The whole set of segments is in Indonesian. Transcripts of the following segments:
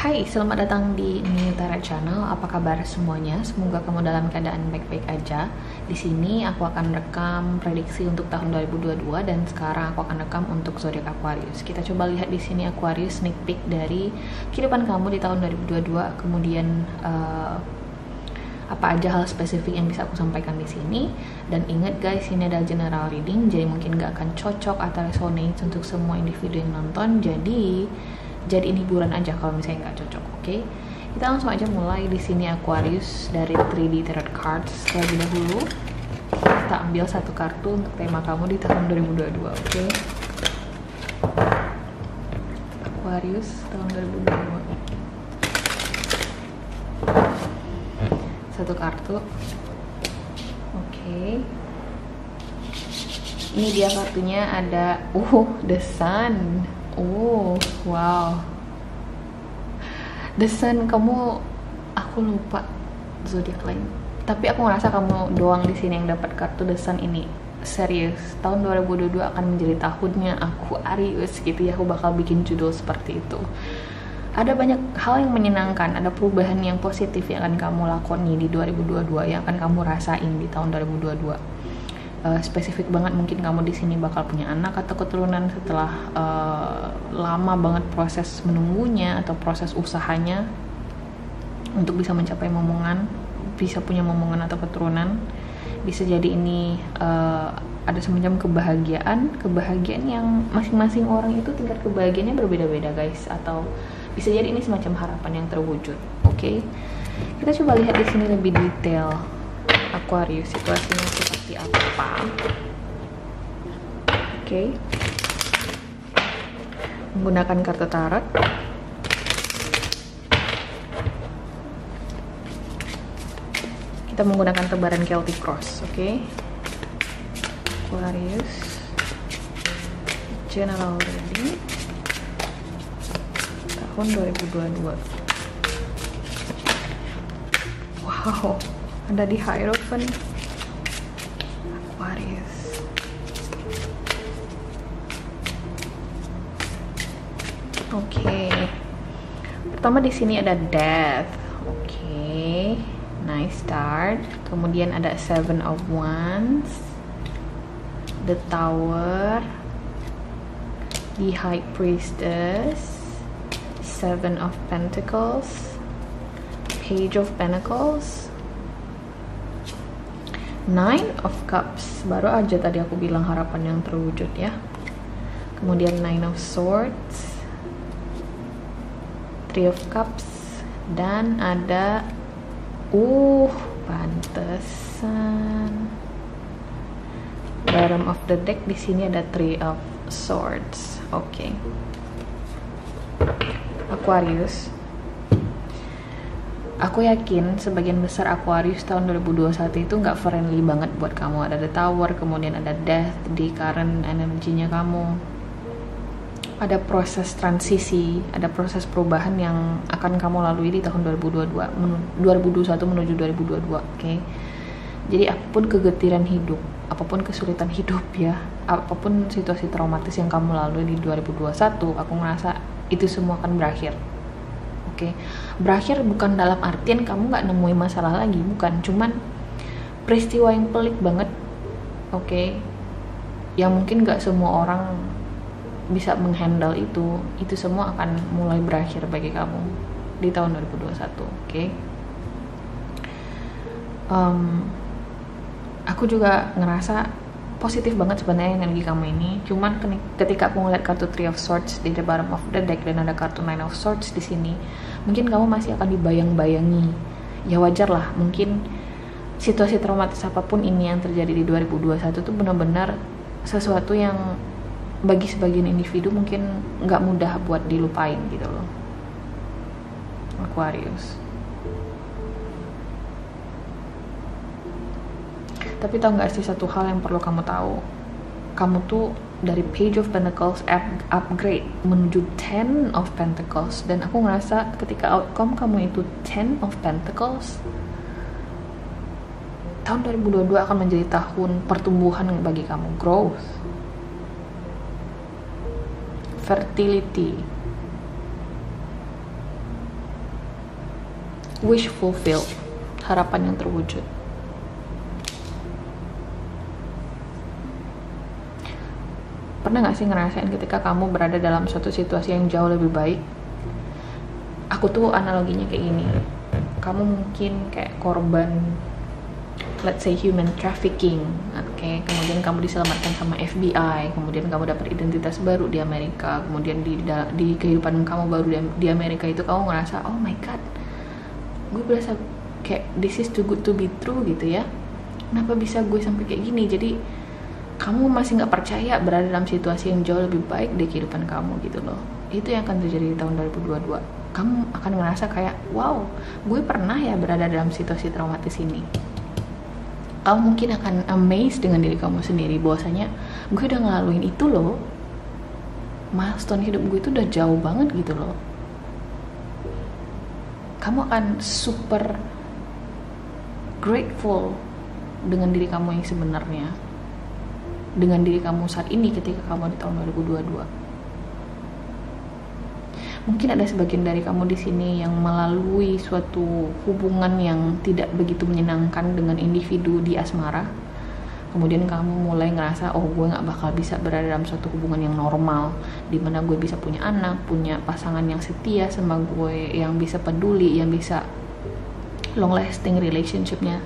Hai, selamat datang di Nutara Channel. Apa kabar semuanya? Semoga kamu dalam keadaan baik-baik aja. Di sini aku akan rekam prediksi untuk tahun 2022 dan sekarang aku akan rekam untuk zodiak Aquarius. Kita coba lihat di sini Aquarius sneak peek dari kehidupan kamu di tahun 2022. Kemudian apa aja hal spesifik yang bisa aku sampaikan di sini. Dan ingat guys, ini adalah general reading, jadi mungkin gak akan cocok atau resonate untuk semua individu yang nonton. Jadi ini hiburan aja kalau misalnya nggak cocok, oke? Kita langsung aja mulai. Di sini Aquarius dari 3D Tarot Cards. Terlebih dahulu kita ambil satu kartu untuk tema kamu di tahun 2022, oke? Aquarius tahun 2022. Satu kartu, oke. Ini dia kartunya, ada The Sun. Oh, wow. The Sun, kamu, aku lupa zodiak lain. Tapi aku ngerasa kamu doang di sini yang dapat kartu The Sun ini. Serius, tahun 2022 akan menjadi tahunnya Aquarius gitu ya. Aku bakal bikin judul seperti itu. Ada banyak hal yang menyenangkan, ada perubahan yang positif yang akan kamu lakoni di 2022, yang akan kamu rasain di tahun 2022. Spesifik banget, mungkin kamu di sini bakal punya anak atau keturunan setelah lama banget proses menunggunya atau proses usahanya untuk bisa mencapai momongan, bisa punya momongan atau keturunan. Bisa jadi ini ada semacam kebahagiaan yang masing-masing orang itu tingkat kebahagiaannya berbeda-beda guys, atau bisa jadi ini semacam harapan yang terwujud. Oke, kita coba lihat di sini lebih detail Aquarius situasinya seperti apa. Oke. Menggunakan kartu tarot. Kita menggunakan tebaran Celtic Cross, oke. Aquarius general reading tahun 2022. Wow, ada di Hierophant. Aquarius. Oke. Pertama di sini ada Death. Oke. Nice start. Kemudian ada Seven of Wands, The Tower, the High Priestess, Seven of Pentacles, Page of Pentacles, Nine of Cups. Baru aja tadi aku bilang harapan yang terwujud ya. Kemudian Nine of Swords, Three of Cups, dan ada pantesan bottom of the deck di sini ada Three of Swords. Oke. Aquarius, aku yakin sebagian besar Aquarius tahun 2021 itu nggak friendly banget buat kamu. Ada The Tower, kemudian ada Death di current energinya kamu. Ada proses transisi, ada proses perubahan yang akan kamu lalui di tahun 2021 menuju 2022, oke? Jadi apapun kegetiran hidup, apapun kesulitan hidup ya, apapun situasi traumatis yang kamu lalui di 2021, aku ngerasa itu semua akan berakhir. Oke, berakhir bukan dalam artian kamu nggak nemuin masalah lagi, bukan, cuman peristiwa yang pelik banget, oke, yang mungkin nggak semua orang bisa menghandle itu semua akan mulai berakhir bagi kamu di tahun 2021, oke. Aku juga ngerasa positif banget sebenarnya energi kamu ini. Cuman ketika aku ngeliat kartu Three of Swords di the bottom of the deck dan ada kartu Nine of Swords di sini, mungkin kamu masih akan dibayang-bayangi. Ya wajar lah, mungkin situasi traumatis apapun ini yang terjadi di 2021 tuh benar-benar sesuatu yang bagi sebagian individu mungkin nggak mudah buat dilupain gitu loh. Aquarius. Tapi tau gak sih satu hal yang perlu kamu tahu? Kamu tuh dari Page of Pentacles upgrade menuju Ten of Pentacles. Dan aku ngerasa ketika outcome kamu itu Ten of Pentacles, tahun 2022 akan menjadi tahun pertumbuhan bagi kamu, growth, fertility, wish fulfilled, harapan yang terwujud. Pernah gak sih ngerasain ketika kamu berada dalam suatu situasi yang jauh lebih baik? Aku tuh analoginya kayak gini, kamu mungkin kayak korban, let's say human trafficking, oke, kemudian kamu diselamatkan sama FBI, kemudian kamu dapat identitas baru di Amerika, kemudian di kehidupan kamu baru di Amerika itu kamu ngerasa, oh my god, gue berasa kayak this is too good to be true gitu ya, kenapa bisa gue sampai kayak gini. Jadi kamu masih nggak percaya berada dalam situasi yang jauh lebih baik di kehidupan kamu gitu loh. Itu yang akan terjadi di tahun 2022. Kamu akan ngerasa kayak, wow, gue pernah ya berada dalam situasi traumatis ini. Kamu mungkin akan amazed dengan diri kamu sendiri bahwasanya gue udah ngelaluin itu loh. Milestone hidup gue itu udah jauh banget gitu loh. Kamu akan super grateful dengan diri kamu yang sebenarnya, dengan diri kamu saat ini ketika kamu di tahun 2022. Mungkin ada sebagian dari kamu di sini yang melalui suatu hubungan yang tidak begitu menyenangkan dengan individu di asmara. Kemudian kamu mulai ngerasa, oh gue gak bakal bisa berada dalam suatu hubungan yang normal, dimana gue bisa punya anak, punya pasangan yang setia sama gue, yang bisa peduli, yang bisa long lasting relationshipnya.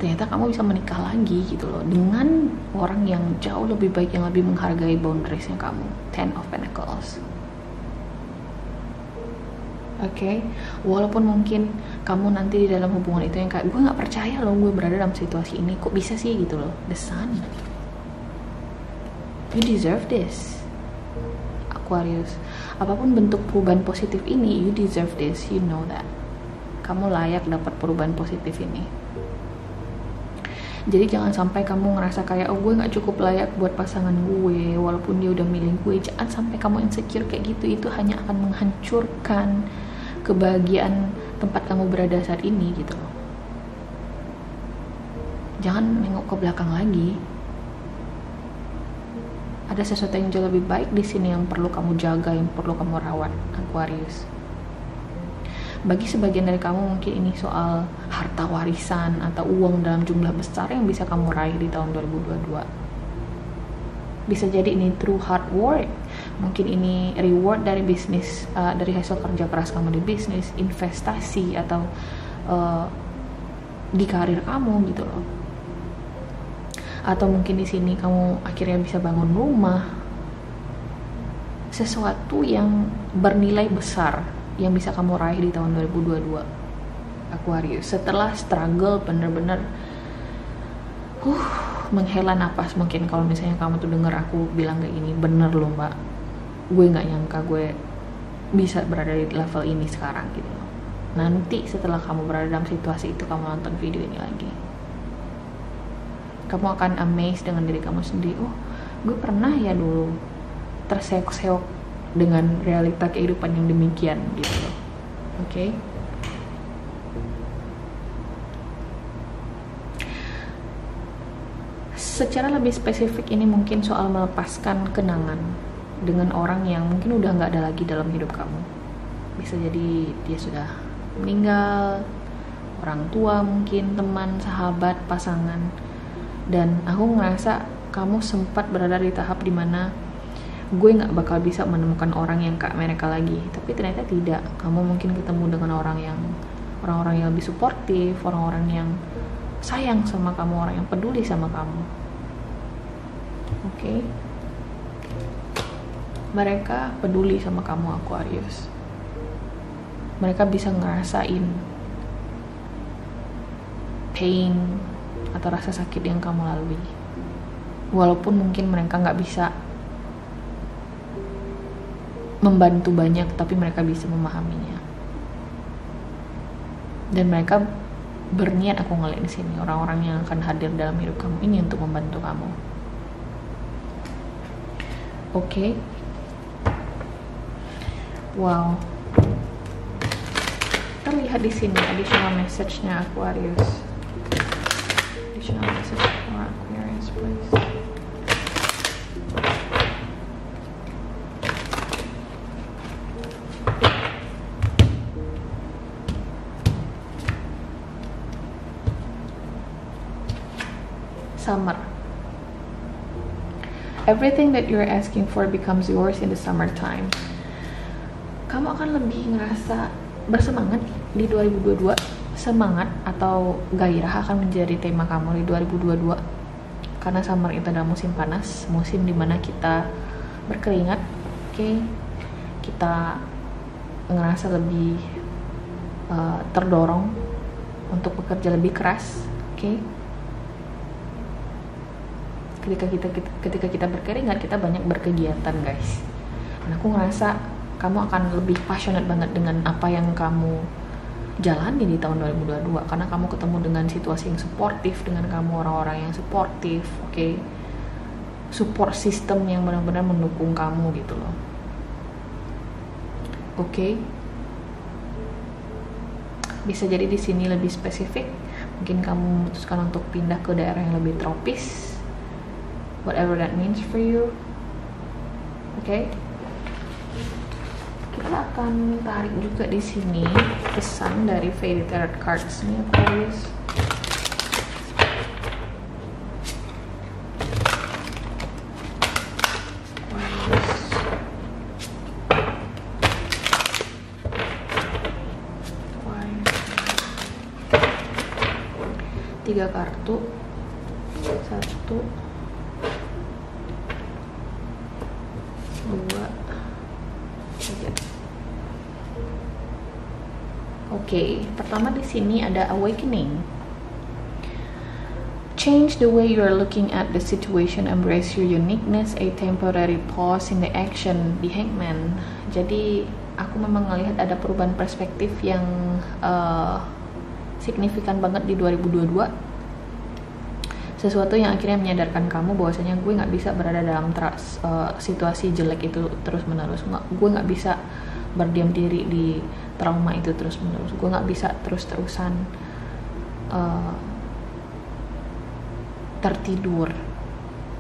Ternyata kamu bisa menikah lagi gitu loh, dengan orang yang jauh lebih baik, yang lebih menghargai boundariesnya kamu. Ten of Pentacles. Oke, walaupun mungkin kamu nanti di dalam hubungan itu yang kayak, gue gak percaya loh gue berada dalam situasi ini, kok bisa sih gitu loh. The Sun, you deserve this, Aquarius. Apapun bentuk perubahan positif ini, you deserve this, you know that. Kamu layak dapat perubahan positif ini. Jadi jangan sampai kamu ngerasa kayak, oh gue gak cukup layak buat pasangan gue walaupun dia udah milih gue. Jangan sampai kamu insecure kayak gitu. Itu hanya akan menghancurkan kebahagiaan tempat kamu berada saat ini gitu loh. Jangan nengok ke belakang lagi. Ada sesuatu yang jauh lebih baik di sini yang perlu kamu jaga, yang perlu kamu rawat, Aquarius. Bagi sebagian dari kamu mungkin ini soal harta warisan atau uang dalam jumlah besar yang bisa kamu raih di tahun 2022. Bisa jadi ini through hard work, mungkin ini reward dari bisnis, dari hasil kerja keras kamu di bisnis, investasi, atau di karir kamu gitu loh. Atau mungkin di sini kamu akhirnya bisa bangun rumah, sesuatu yang bernilai besar yang bisa kamu raih di tahun 2022, Aquarius. Setelah struggle bener-bener menghela napas. Mungkin kalau misalnya kamu tuh denger aku bilang kayak gini, bener loh mbak, gue gak nyangka gue bisa berada di level ini sekarang gitu loh. Nanti setelah kamu berada dalam situasi itu, kamu nonton video ini lagi, kamu akan amazed dengan diri kamu sendiri. Oh, gue pernah ya dulu terseok-seok dengan realita kehidupan yang demikian gitu loh. Oke. Secara lebih spesifik ini mungkin soal melepaskan kenangan dengan orang yang mungkin udah nggak ada lagi dalam hidup kamu. Bisa jadi dia sudah meninggal, orang tua mungkin, teman, sahabat, pasangan. Dan aku ngerasa kamu sempat berada di tahap dimana gue nggak bakal bisa menemukan orang yang kayak mereka lagi. Tapi ternyata tidak. Kamu mungkin ketemu dengan orang-orang yang lebih suportif, orang-orang yang sayang sama kamu, orang yang peduli sama kamu. Oke. Mereka peduli sama kamu, Aquarius. Mereka bisa ngerasain pain atau rasa sakit yang kamu lalui. Walaupun mungkin mereka nggak bisa membantu banyak, tapi mereka bisa memahaminya. Dan mereka berniat, aku ngeliat di sini, orang-orang yang akan hadir dalam hidup kamu ini untuk membantu kamu. Oke. Wow. Terlihat di sini additional message-nya Aquarius. Additional message for Aquarius, please. Summer. Everything that you're asking for becomes yours in the summertime. Kamu akan lebih ngerasa bersemangat di 2022. Semangat atau gairah akan menjadi tema kamu di 2022. Karena summer itu adalah musim panas, musim dimana kita berkeringat, oke? Kita ngerasa lebih terdorong untuk bekerja lebih keras, oke? Ketika kita berkeringat, kita banyak berkegiatan, guys. Dan aku ngerasa kamu akan lebih passionate banget dengan apa yang kamu jalani di tahun 2022, karena kamu ketemu dengan situasi yang suportif, dengan kamu orang-orang yang suportif, oke? Support system yang benar-benar mendukung kamu gitu loh, oke? Bisa jadi di sini lebih spesifik, mungkin kamu memutuskan untuk pindah ke daerah yang lebih tropis, whatever that means for you. Oke. Kita akan tarik juga di sini pesan dari Fairy Tarot Cards nih, Aquarius. Tiga kartu, 1, 2, 3. Oke, pertama di sini ada awakening. Change the way you are looking at the situation, embrace your uniqueness, a temporary pause in the action, the Hangman. Jadi aku memang melihat ada perubahan perspektif yang signifikan banget di 2022. Sesuatu yang akhirnya menyadarkan kamu bahwasanya gue nggak bisa berada dalam situasi jelek itu terus menerus. Gue nggak bisa berdiam diri di trauma itu terus menerus. Gue nggak bisa terus-terusan tertidur,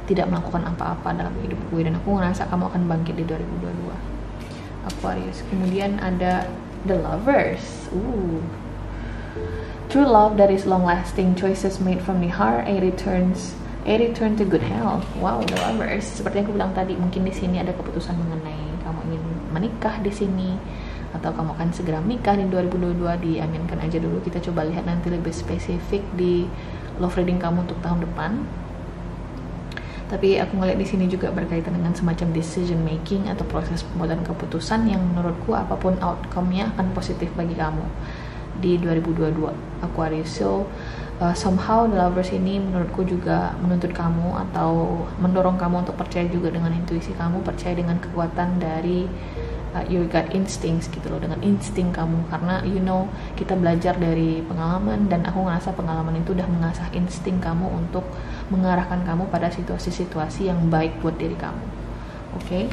tidak melakukan apa-apa dalam hidup gue. Dan aku ngerasa kamu akan bangkit di 2022, Aquarius. Kemudian ada The Lovers. True love that is long-lasting, choices made from the heart, a return to good health. Wow, The Lovers. Seperti yang aku bilang tadi, mungkin di sini ada keputusan mengenai kamu ingin menikah di sini, atau kamu akan segera menikah di 2022. Diaminkan aja dulu. Kita coba lihat nanti lebih spesifik di love reading kamu untuk tahun depan. Tapi aku ngeliat di sini juga berkaitan dengan semacam decision making atau proses pembuatan keputusan yang menurutku apapun outcome-nya akan positif bagi kamu di 2022, Aquarius. So somehow The Lovers ini menurutku juga menuntut kamu atau mendorong kamu untuk percaya juga dengan intuisi kamu, percaya dengan kekuatan dari your gut instincts gitu loh, dengan insting kamu. Karena kita belajar dari pengalaman, dan aku ngerasa pengalaman itu udah mengasah insting kamu untuk mengarahkan kamu pada situasi-situasi yang baik buat diri kamu. Oke?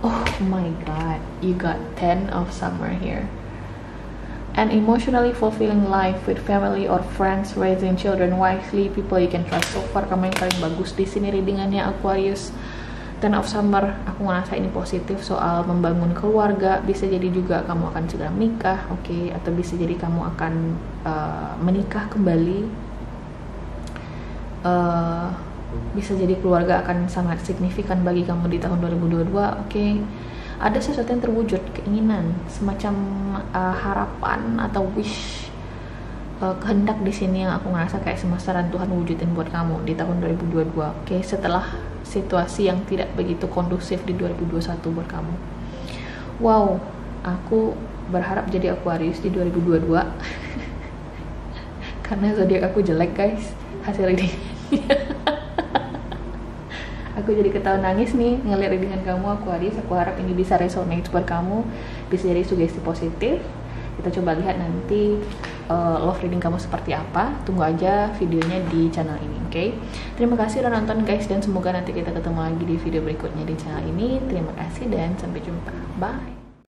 Oh my god, you got 10 of Summer here. An emotionally fulfilling life with family or friends, raising children wisely, people you can trust. So far kamu yang paling bagus di sini readingannya, Aquarius. 10 of Summer, aku ngerasa ini positif soal membangun keluarga. Bisa jadi juga kamu akan segera menikah, oke? Atau bisa jadi kamu akan menikah kembali. Bisa jadi keluarga akan sangat signifikan bagi kamu di tahun 2022, oke? Ada sesuatu yang terwujud, keinginan, semacam harapan atau wish, kehendak di sini yang aku ngerasa kayak semesta dan Tuhan wujudin buat kamu di tahun 2022. Oke, setelah situasi yang tidak begitu kondusif di 2021 buat kamu. Wow, aku berharap jadi Aquarius di 2022 karena zodiak aku jelek, guys, hasil reading. Aku jadi ketawa nangis nih ngeliat readingan kamu, Aquarius. Aku harap ini bisa resonate buat kamu, bisa jadi sugesti positif. Kita coba lihat nanti love reading kamu seperti apa. Tunggu aja videonya di channel ini, oke? Terima kasih udah nonton, guys, dan semoga nanti kita ketemu lagi di video berikutnya di channel ini. Terima kasih dan sampai jumpa. Bye.